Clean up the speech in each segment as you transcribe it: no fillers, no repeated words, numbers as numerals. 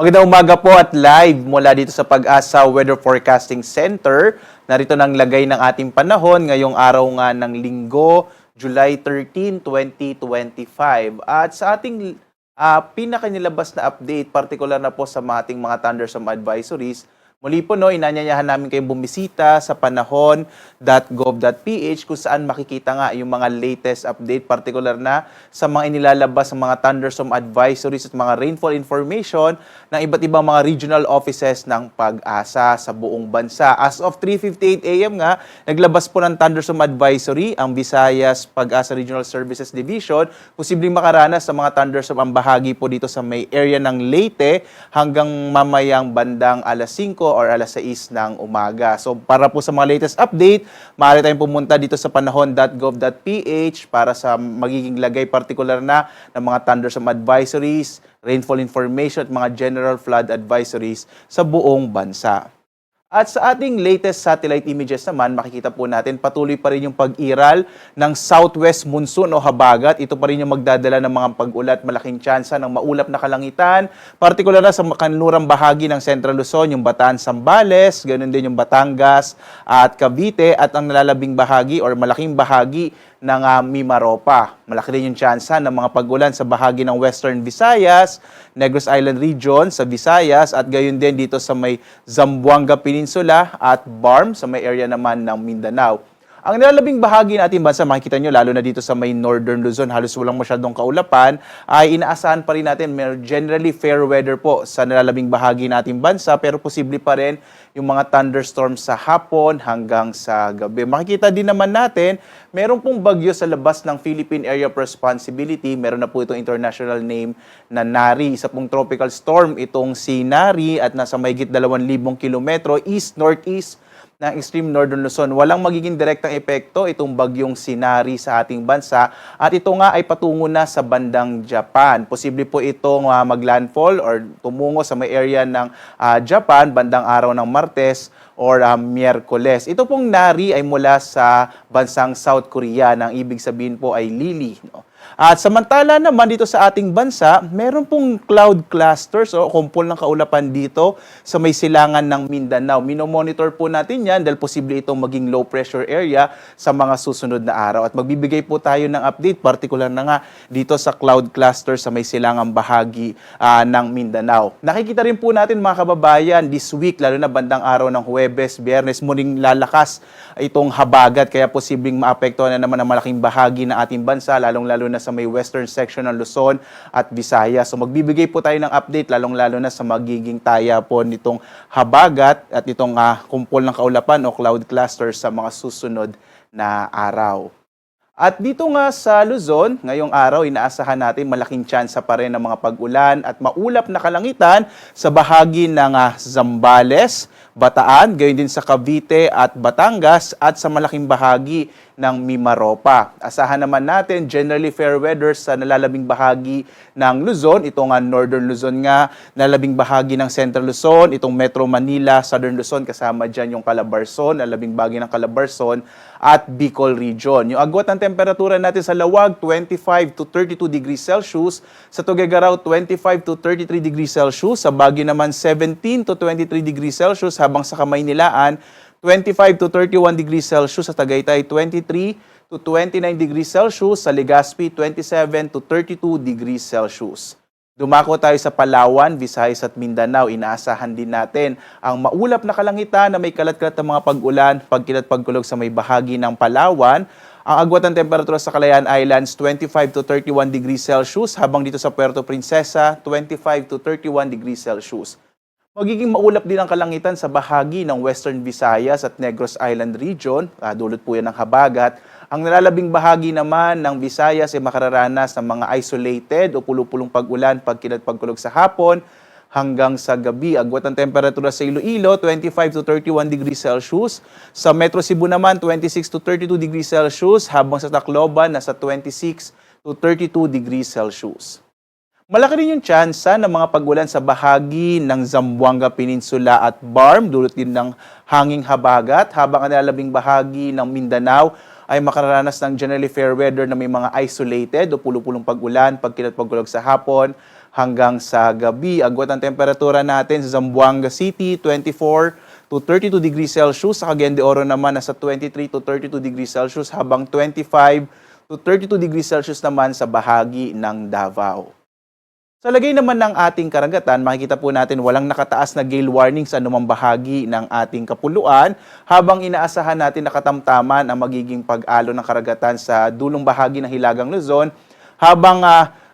Magandang umaga po at live mula dito sa Pag-asa Weather Forecasting Center. Narito ng lagay ng ating panahon ngayong araw nga ng Linggo, July 13, 2025. At sa ating pinakanilabas na update, partikular na po sa ating mga thunderstorm advisories, muli po inanyayahan namin kayong bumisita sa panahon.gov.ph kung saan makikita nga yung mga latest update, partikular na sa mga inilalabas ng mga thunderstorm advisories at mga rainfall information ng iba't ibang mga regional offices ng Pag-asa sa buong bansa. As of 3:58 AM nga, naglabas po ng thunderstorm advisory ang Visayas Pag-asa Regional Services Division. Posibleng makaranas sa mga thunderstorm ang bahagi po dito sa may area ng Leyte hanggang mamayang bandang alas 5 or alas 6 ng umaga. So para po sa mga latest update, maaari tayong pumunta dito sa panahon.gov.ph para sa magiging lagay partikular na ng mga thunderstorm advisories, rainfall information at mga general flood advisories sa buong bansa. At sa ating latest satellite images naman, makikita po natin patuloy pa rin yung pag-iral ng southwest monsoon o habagat. Ito pa rin yung magdadala ng mga pag-ulat, malaking tsansa ng maulap na kalangitan, partikular na sa kanlurang bahagi ng Central Luzon, yung Bataan, Zambales, ganoon din yung Batangas at Cavite, at ang nalalabing bahagi or malaking bahagi ng Mimaropa. Malaki rin yung tsansa ng mga pag-ulan sa bahagi ng Western Visayas, Negros Island Region sa Visayas, at gayon din dito sa may Zamboanga Peninsula at BARM sa may area naman ng Mindanao. Ang nalalabing bahagi ng ating bansa, makikita nyo, lalo na dito sa may Northern Luzon, halos walang masyadong kaulapan, ay inaasahan pa rin natin, may generally fair weather po sa nalalabing bahagi ng ating bansa, pero posible pa rin yung mga thunderstorms sa hapon hanggang sa gabi. Makikita din naman natin, meron pong bagyo sa labas ng Philippine Area of Responsibility. Meron na po itong international name na Nari. Isa pong tropical storm itong si Nari at nasa mahigit 2,000 kilometro east-northeast ng extreme northern Luzon. Walang magiging direktang epekto itong bagyong Sinari sa ating bansa, at ito nga ay patungo na sa bandang Japan. Posible po itong maglandfall or tumungo sa may area ng Japan bandang araw ng Martes or Miyerkules. Ito pong Nari ay mula sa bansang South Korea, nang ibig sabihin po ay lili. At samantala naman dito sa ating bansa, meron pong cloud clusters o kumpol ng kaulapan dito sa may silangan ng Mindanao. Minomonitor po natin yan dahil posible itong maging low pressure area sa mga susunod na araw. At magbibigay po tayo ng update, partikular na nga dito sa cloud cluster sa may silangang bahagi ng Mindanao. Nakikita rin po natin mga kababayan, this week, lalo na bandang araw ng Huwebes, Biyernes, muling lalakas itong habagat, kaya posibleng maapektuhan na naman ang malaking bahagi ng ating bansa, lalong-lalo na sa may western section ng Luzon at Visayas. So magbibigay po tayo ng update, lalong-lalo na sa magiging taya po nitong habagat at itong kumpol ng kaulapan o cloud cluster sa mga susunod na araw. At dito nga sa Luzon, ngayong araw, inaasahan natin malaking tsansa pa rin ng mga pag-ulan at maulap na kalangitan sa bahagi ng Zambales, Bataan, gayon din sa Cavite at Batangas, at sa malaking bahagi ng Mimaropa. Asahan naman natin generally fair weather sa nalalabing bahagi ng Luzon. Ito nga Northern Luzon nga, nalalabing bahagi ng Central Luzon, itong Metro Manila, Southern Luzon, kasama dyan yung Calabarzon, nalalabing bahagi ng Calabarzon, at Bicol Region. Yung agwat ng temperatura natin sa Lawag, 25 to 32 degrees Celsius. Sa Tuguegarao, 25 to 33 degrees Celsius. Sa Baguio naman, 17 to 23 degrees Celsius. Habang sa Kamaynilaan, 25 to 31 degrees Celsius. Sa Tagaytay, 23 to 29 degrees Celsius. Sa Legazpi, 27 to 32 degrees Celsius. Dumako tayo sa Palawan, Visayas at Mindanao. Inaasahan din natin ang maulap na kalangitan na may kalat-kalat na mga pag-ulan, pagkilat-pagkulog sa may bahagi ng Palawan. Ang agwat ng temperatura sa Calayan Islands, 25 to 31 degrees Celsius. Habang dito sa Puerto Princesa, 25 to 31 degrees Celsius. Magiging maulap din ang kalangitan sa bahagi ng Western Visayas at Negros Island Region. Dulot po yan ng habagat. Ang nalalabing bahagi naman ng Visayas ay makararanas ng mga isolated o pulupulong pag-ulan, pagkilat-pagkulog sa hapon hanggang sa gabi. Agwat ang temperatura sa Iloilo, 25 to 31 degrees Celsius. Sa Metro Cebu naman, 26 to 32 degrees Celsius. Habang sa Tacloban, nasa 26 to 32 degrees Celsius. Malaki rin yung tsansa ng mga pag-ulan sa bahagi ng Zamboanga Peninsula at BARM, dulot din ng hanging habagat, habang ang nalalabing bahagi ng Mindanao ay makararanas ng generally fair weather na may mga isolated o pulupulong pag-ulan, pagkilat-pagkulog sa hapon, hanggang sa gabi. Agwat ang temperatura natin sa Zamboanga City, 24 to 32 degrees Celsius. Sa Cagayan de Oro naman, nasa 23 to 32 degrees Celsius, habang 25 to 32 degrees Celsius naman sa bahagi ng Davao. Sa lagay naman ng ating karagatan, makikita po natin walang nakataas na gale warning sa anumang bahagi ng ating kapuluan, habang inaasahan natin na katamtaman ang magiging pag-alo ng karagatan sa dulong bahagi ng Hilagang Luzon, habang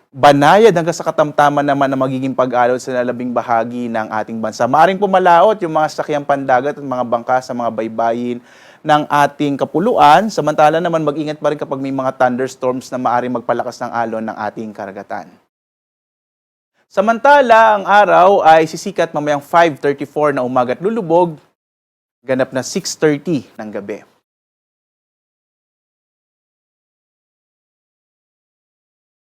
banayad hanggang sa katamtaman naman na magiging pag-alo sa lalabing bahagi ng ating bansa. Maaring pumalaot yung mga sakyang pandagat at mga bangka sa mga baybayin ng ating kapuluan, samantala naman mag-ingat pa rin kapag may mga thunderstorms na maaring magpalakas ng alon ng ating karagatan. Samantala, ang araw ay sisikat mamayang 5:34 na umaga at lulubog, ganap na 6:30 ng gabi.